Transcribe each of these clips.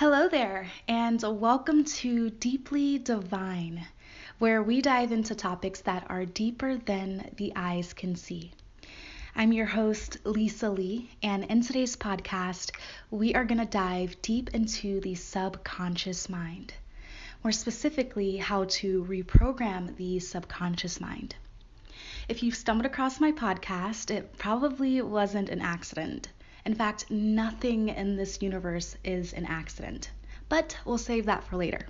Hello there, and welcome to Deeply Divine, where we dive into topics that are deeper than the eyes can see. I'm your host, Lisa Lee, and in today's podcast, we are going to dive deep into the subconscious mind, more specifically, how to reprogram the subconscious mind. If you've stumbled across my podcast, it probably wasn't an accident. In fact, nothing in this universe is an accident, but we'll save that for later.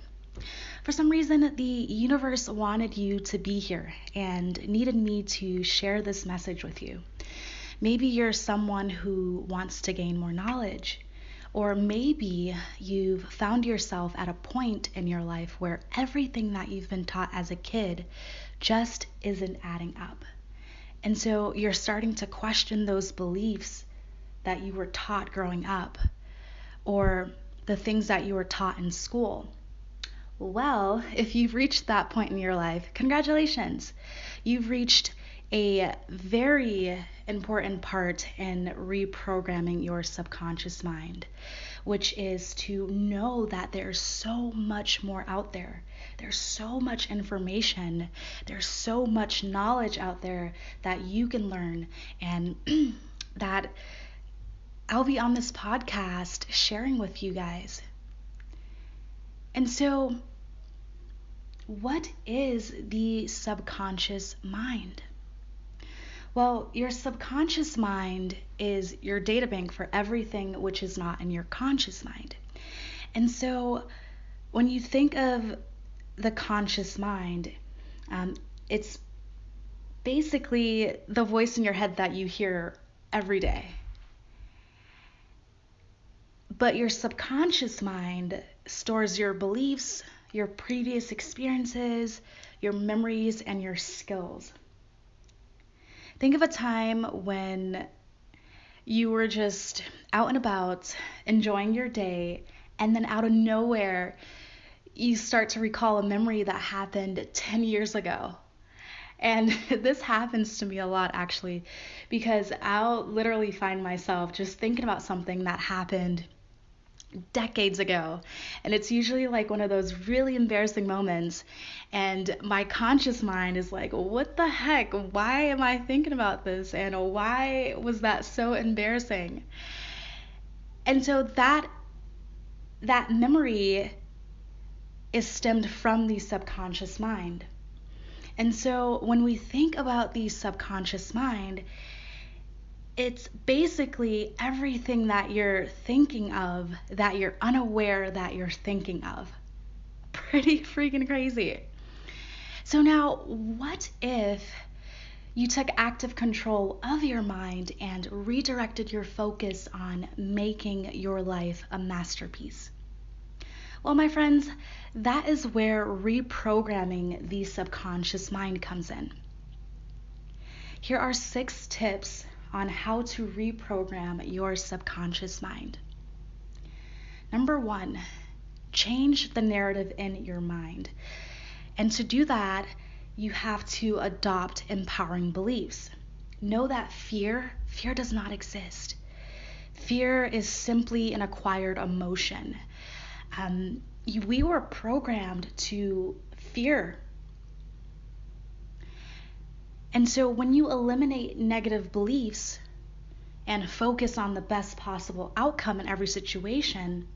For some reason, the universe wanted you to be here and needed me to share this message with you. Maybe you're someone who wants to gain more knowledge, or maybe you've found yourself at a point in your life where everything that you've been taught as a kid just isn't adding up. And so you're starting to question those beliefs that you were taught growing up, or the things that you were taught in school. Well, if you've reached that point in your life, congratulations. You've reached a very important part in reprogramming your subconscious mind, which is to know that there's so much more out there. There's so much information. There's so much knowledge out there that you can learn, and that I'll be on this podcast sharing with you guys. And so, what is the subconscious mind? Well, your subconscious mind is your data bank for everything which is not in your conscious mind. And so, when you think of the conscious mind, it's basically the voice in your head that you hear every day. But your subconscious mind stores your beliefs, your previous experiences, your memories, and your skills. Think of a time when you were just out and about, enjoying your day, and then out of nowhere, you start to recall a memory that happened 10 years ago. And this happens to me a lot, actually, because I'll literally find myself just thinking about something that happened decades ago, and it's usually like one of those really embarrassing moments, and my conscious mind is like, what the heck, why am I thinking about this, and why was that so embarrassing? And so that memory is stemmed from the subconscious mind. And so when we think about the subconscious mind, it's basically everything that you're thinking of that you're unaware that you're thinking of. Pretty freaking crazy. So now, what if you took active control of your mind and redirected your focus on making your life a masterpiece? Well, my friends, that is where reprogramming the subconscious mind comes in. Here are 6 tips on how to reprogram your subconscious mind. Number 1, change the narrative in your mind. And to do that, you have to adopt empowering beliefs. Know that fear does not exist. Fear is simply an acquired emotion. We were programmed to fear. And so when you eliminate negative beliefs and focus on the best possible outcome in every situation,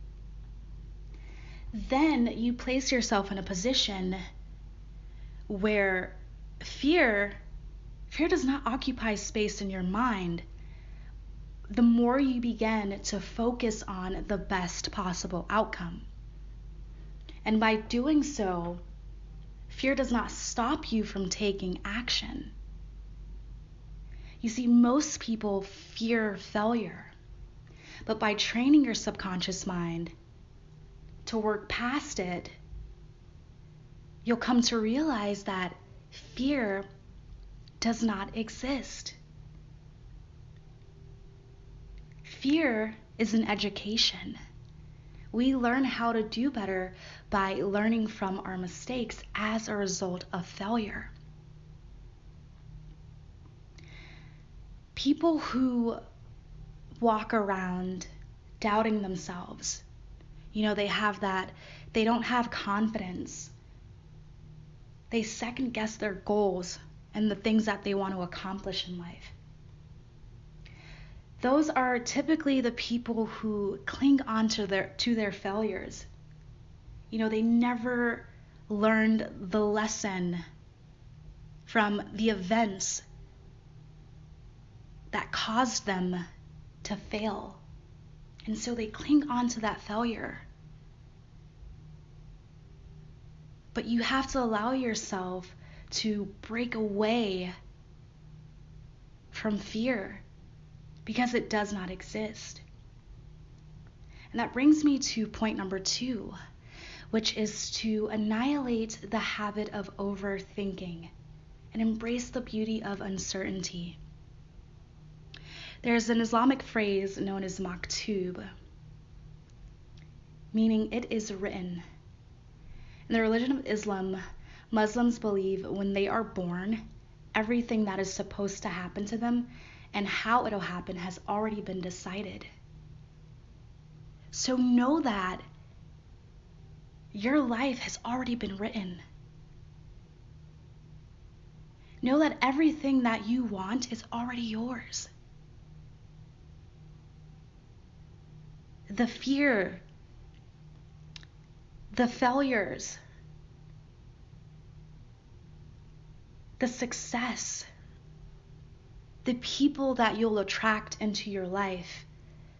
then you place yourself in a position where fear does not occupy space in your mind. The more you begin to focus on the best possible outcome. And by doing so, fear does not stop you from taking action. You see, most people fear failure, but by training your subconscious mind to work past it, you'll come to realize that fear does not exist. Fear is an education. We learn how to do better by learning from our mistakes as a result of failure. People who walk around doubting themselves, They don't have confidence. They second guess their goals and the things that they want to accomplish in life. Those are typically the people who cling on to their failures. They never learned the lesson from the events that caused them to fail. And so they cling on to that failure. But you have to allow yourself to break away from fear, because it does not exist. And that brings me to point number 2, which is to annihilate the habit of overthinking and embrace the beauty of uncertainty. There's an Islamic phrase known as maktub, meaning it is written. In the religion of Islam, Muslims believe when they are born, everything that is supposed to happen to them and how it'll happen has already been decided. So know that your life has already been written. Know that everything that you want is already yours. The fear, the failures, the success, the people that you'll attract into your life,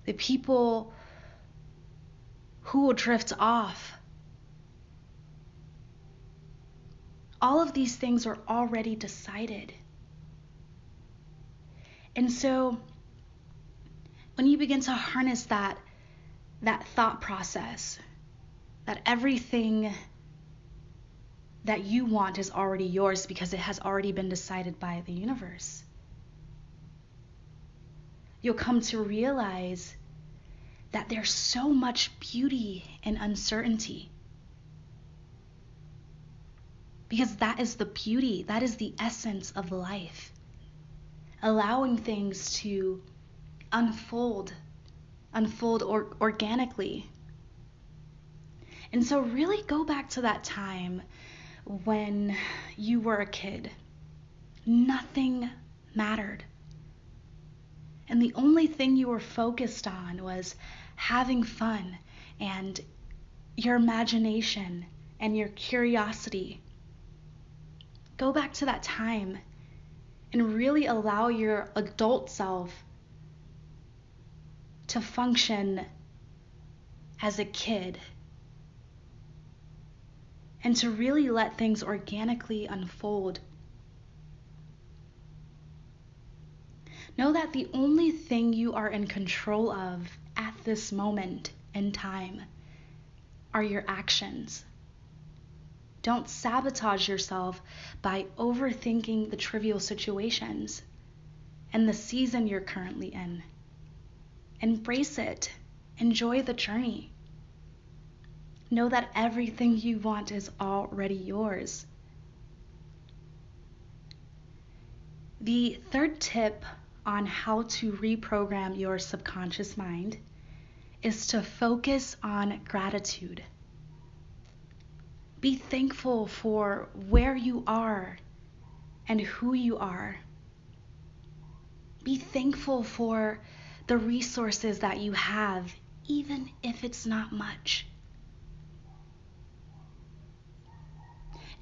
the people who will drift off, all of these things are already decided. And so when you begin to harness that thought process, that everything that you want is already yours because it has already been decided by the universe, you'll come to realize that there's so much beauty in uncertainty. Because that is the beauty, that is the essence of life. Allowing things to unfold organically. And so really go back to that time when you were a kid. Nothing mattered. And the only thing you were focused on was having fun and your imagination and your curiosity. Go back to that time and really allow your adult self to function as a kid and to really let things organically unfold. Know that the only thing you are in control of at this moment in time are your actions. Don't sabotage yourself by overthinking the trivial situations and the season you're currently in. Embrace it. Enjoy the journey. Know that everything you want is already yours. The third tip on how to reprogram your subconscious mind is to focus on gratitude. Be thankful for where you are and who you are. Be thankful for the resources that you have, even if it's not much.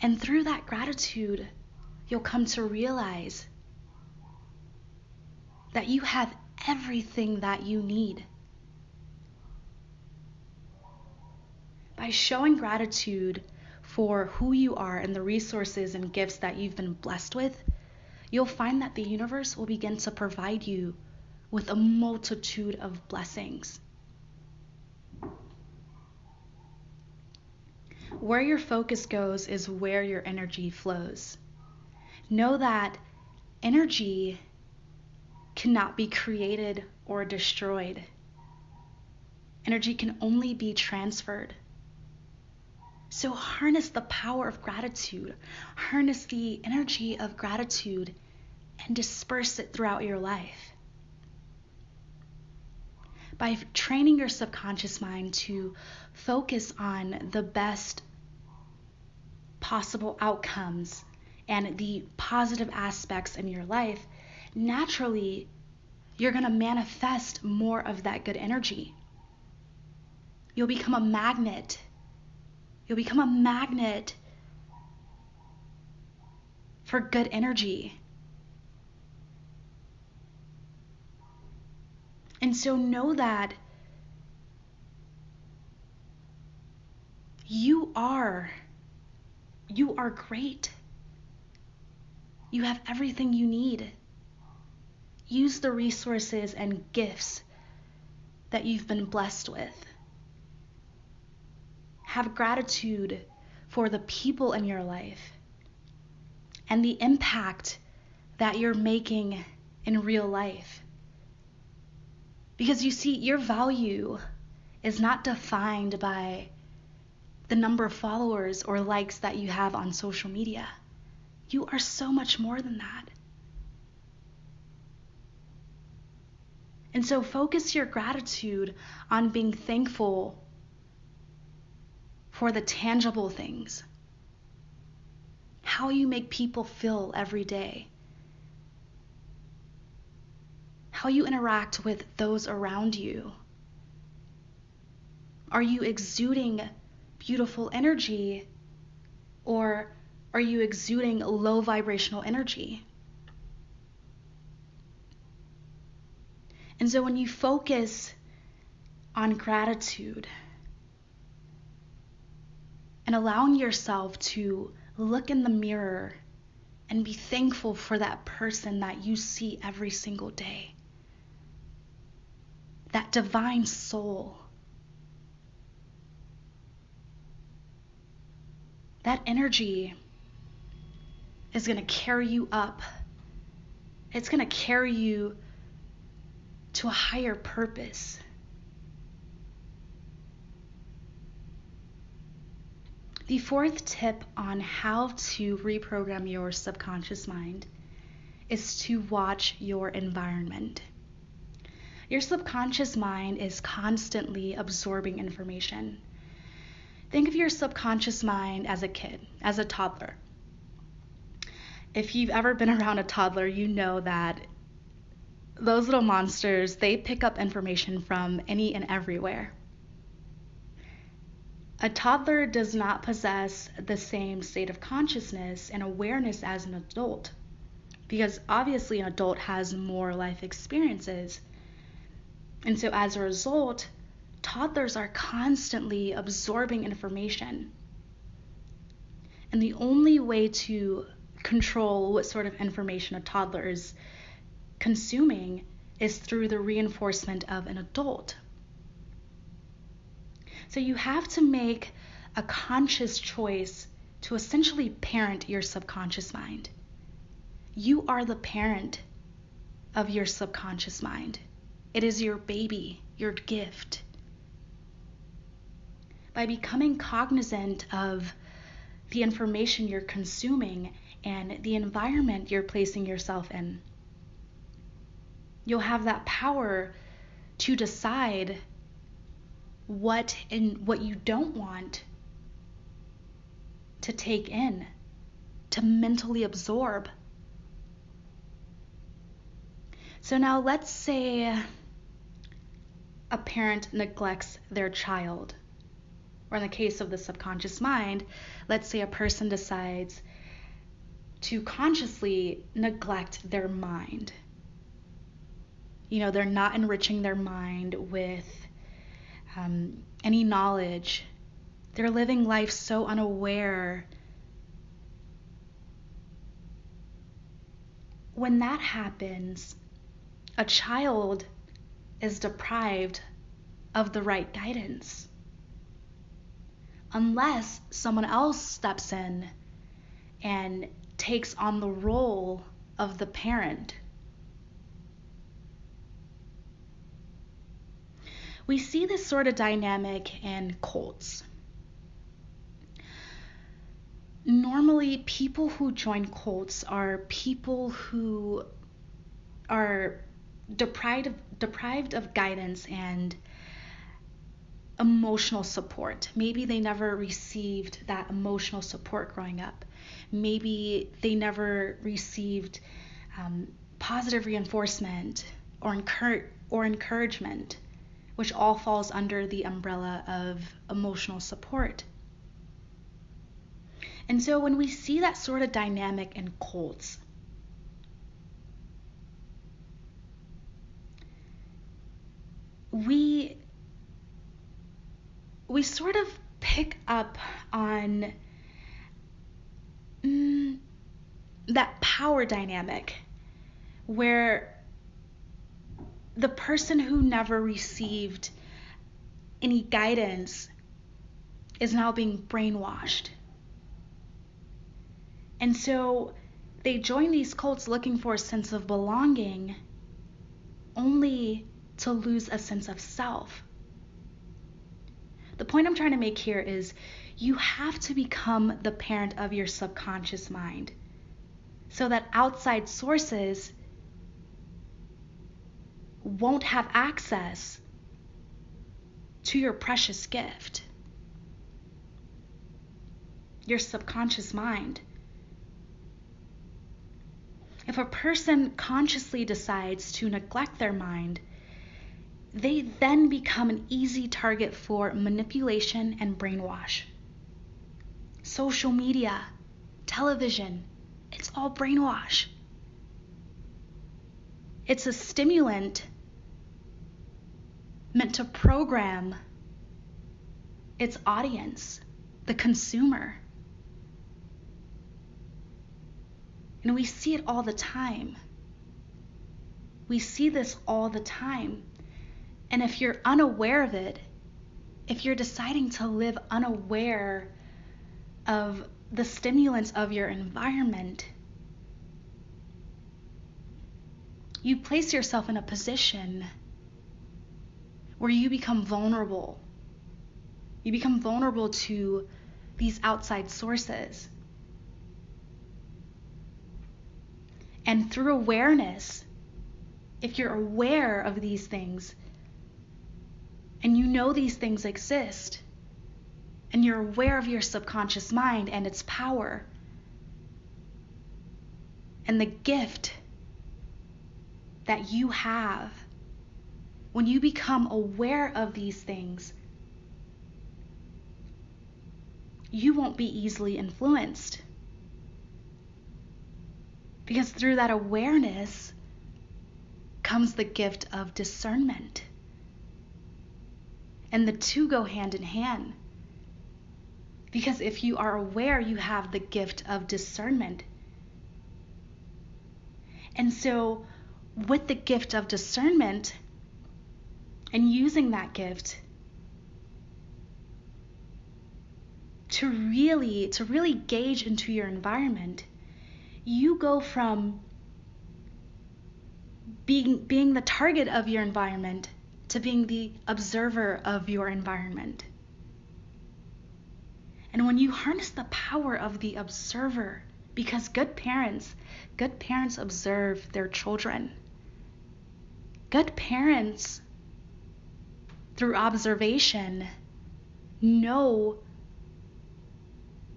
And through that gratitude, you'll come to realize that you have everything that you need. By showing gratitude for who you are and the resources and gifts that you've been blessed with, you'll find that the universe will begin to provide you with a multitude of blessings. Where your focus goes is where your energy flows. Know that energy cannot be created or destroyed. Energy can only be transferred. So harness the power of gratitude. Harness the energy of gratitude and disperse it throughout your life. by training your subconscious mind to focus on the best possible outcomes and the positive aspects in your life, naturally, you're going to manifest more of that good energy. You'll become a magnet. You'll become a magnet for good energy. And so know that you are great. You have everything you need. Use the resources and gifts that you've been blessed with. Have gratitude for the people in your life and the impact that you're making in real life. Because you see, your value is not defined by the number of followers or likes that you have on social media. You are so much more than that. And so focus your gratitude on being thankful for the tangible things. How you make people feel every day. How you interact with those around you. Are you exuding beautiful energy, or are you exuding low vibrational energy? And so when you focus on gratitude and allowing yourself to look in the mirror and be thankful for that person that you see every single day, that divine soul, that energy is going to carry you up. It's going to carry you to a higher purpose. The fourth tip on how to reprogram your subconscious mind is to watch your environment. Your subconscious mind is constantly absorbing information. Think of your subconscious mind as a kid, as a toddler. If you've ever been around a toddler, you know that those little monsters, they pick up information from any and everywhere. A toddler does not possess the same state of consciousness and awareness as an adult, because obviously an adult has more life experiences. And so as a result, toddlers are constantly absorbing information. And the only way to control what sort of information a toddler is consuming is through the reinforcement of an adult. So you have to make a conscious choice to essentially parent your subconscious mind. You are the parent of your subconscious mind. It is your baby, your gift. By becoming cognizant of the information you're consuming and the environment you're placing yourself in, you'll have that power to decide what you don't want to take in, to mentally absorb. So now let's say a parent neglects their child, or in the case of the subconscious mind, let's say a person decides to consciously neglect their mind. They're not enriching their mind with any knowledge. They're living life so unaware. When that happens, a child is deprived of the right guidance unless someone else steps in and takes on the role of the parent. We see this sort of dynamic in cults. Normally, people who join cults are people who are deprived of guidance and emotional support. Maybe they never received that emotional support growing up. Maybe they never received positive reinforcement or encouragement, which all falls under the umbrella of emotional support. And so when we see that sort of dynamic in cults, we sort of pick up on that power dynamic where the person who never received any guidance is now being brainwashed. And so they join these cults looking for a sense of belonging, only to lose a sense of self. The point I'm trying to make here is you have to become the parent of your subconscious mind so that outside sources won't have access to your precious gift, your subconscious mind. If a person consciously decides to neglect their mind, they then become an easy target for manipulation and brainwash. Social media, television, it's all brainwash. It's a stimulant meant to program its audience, the consumer. And we see it all the time. We see this all the time. And if you're unaware of it, if you're deciding to live unaware of the stimulants of your environment, you place yourself in a position where you become vulnerable. You become vulnerable to these outside sources. And through awareness, if you're aware of these things, and you know these things exist, and you're aware of your subconscious mind and its power, and the gift that you have, when you become aware of these things, you won't be easily influenced. Because through that awareness comes the gift of discernment. And the two go hand in hand. Because if you are aware, you have the gift of discernment. And so with the gift of discernment and using that gift to really gauge into your environment, you go from being the target of your environment to being the observer of your environment. And when you harness the power of the observer, because good parents observe their children. Good parents, through observation, know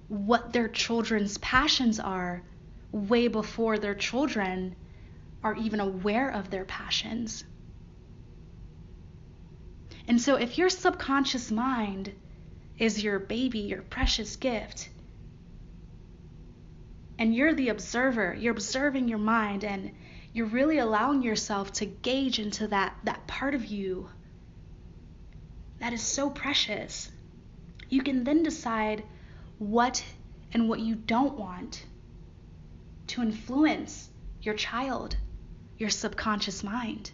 what their children's passions are way before their children are even aware of their passions. And so if your subconscious mind is your baby, your precious gift, and you're the observer, you're observing your mind, and you're really allowing yourself to gauge into that part of you that is so precious, you can then decide what and what you don't want to influence your child, your subconscious mind.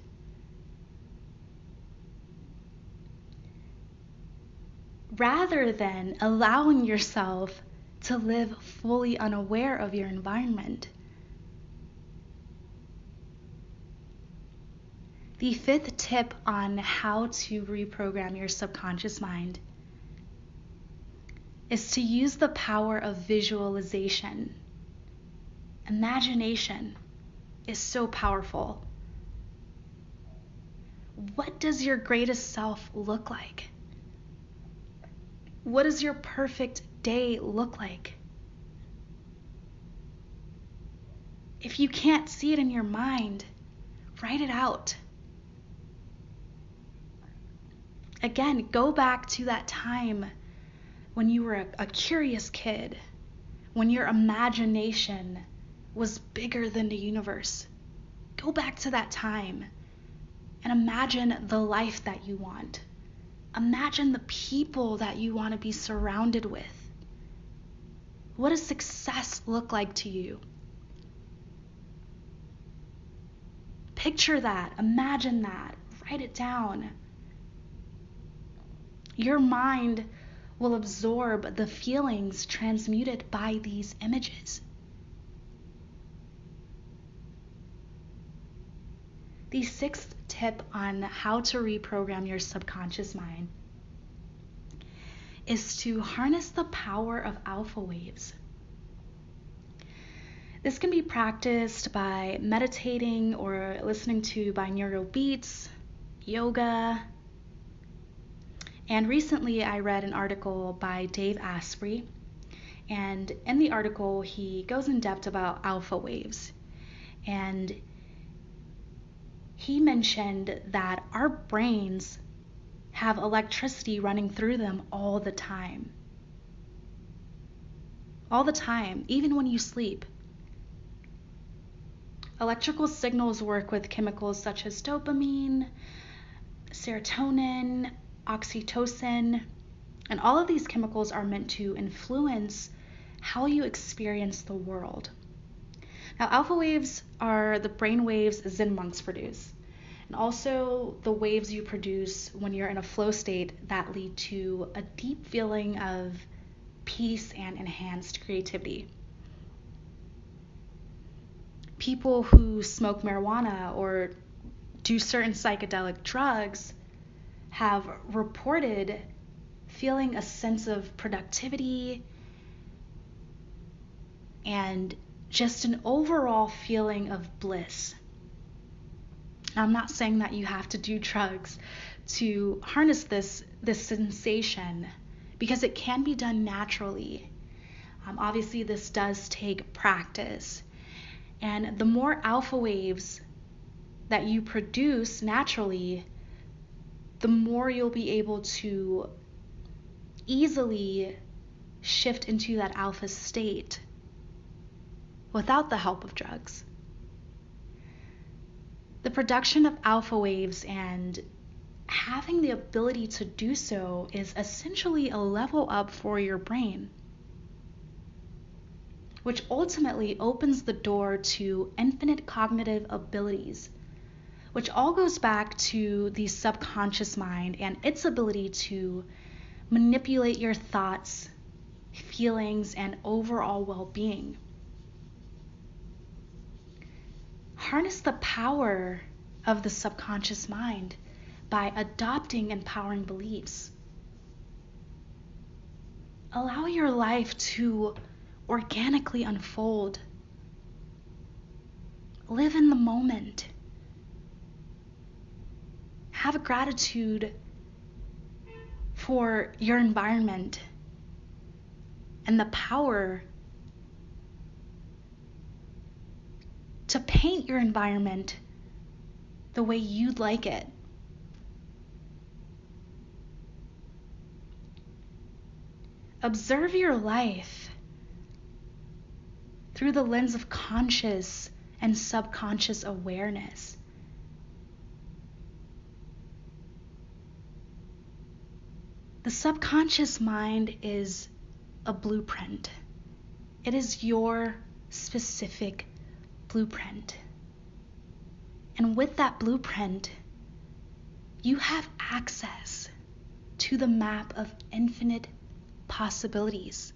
Rather than allowing yourself to live fully unaware of your environment. The fifth tip on how to reprogram your subconscious mind is to use the power of visualization. Imagination is so powerful. What does your greatest self look like? What does your perfect day look like? If you can't see it in your mind, write it out. Again, go back to that time when you were a curious kid, when your imagination was bigger than the universe. Go back to that time and imagine the life that you want. Imagine the people that you want to be surrounded with. What does success look like to you? Picture that, imagine that, write it down. Your mind will absorb the feelings transmuted by these images. The sixth tip on how to reprogram your subconscious mind is to harness the power of alpha waves. This can be practiced by meditating or listening to binaural beats, yoga. And recently I read an article by Dave Asprey, and in the article he goes in depth about alpha waves. And he mentioned that our brains have electricity running through them all the time. All the time, even when you sleep. Electrical signals work with chemicals such as dopamine, serotonin, oxytocin, and all of these chemicals are meant to influence how you experience the world. Now, alpha waves are the brain waves Zen monks produce, and also the waves you produce when you're in a flow state that lead to a deep feeling of peace and enhanced creativity. People who smoke marijuana or do certain psychedelic drugs have reported feeling a sense of productivity and just an overall feeling of bliss. Now, I'm not saying that you have to do drugs to harness this sensation, because it can be done naturally. Obviously, this does take practice. And the more alpha waves that you produce naturally, the more you'll be able to easily shift into that alpha state without the help of drugs. The production of alpha waves and having the ability to do so is essentially a level up for your brain, which ultimately opens the door to infinite cognitive abilities, which all goes back to the subconscious mind and its ability to manipulate your thoughts, feelings, and overall well-being. Harness the power of the subconscious mind by adopting empowering beliefs. Allow your life to organically unfold. Live in the moment. Have gratitude for your environment and the power to paint your environment the way you'd like it. Observe your life through the lens of conscious and subconscious awareness. The subconscious mind is a blueprint. It is your specific blueprint. And with that blueprint, you have access to the map of infinite possibilities.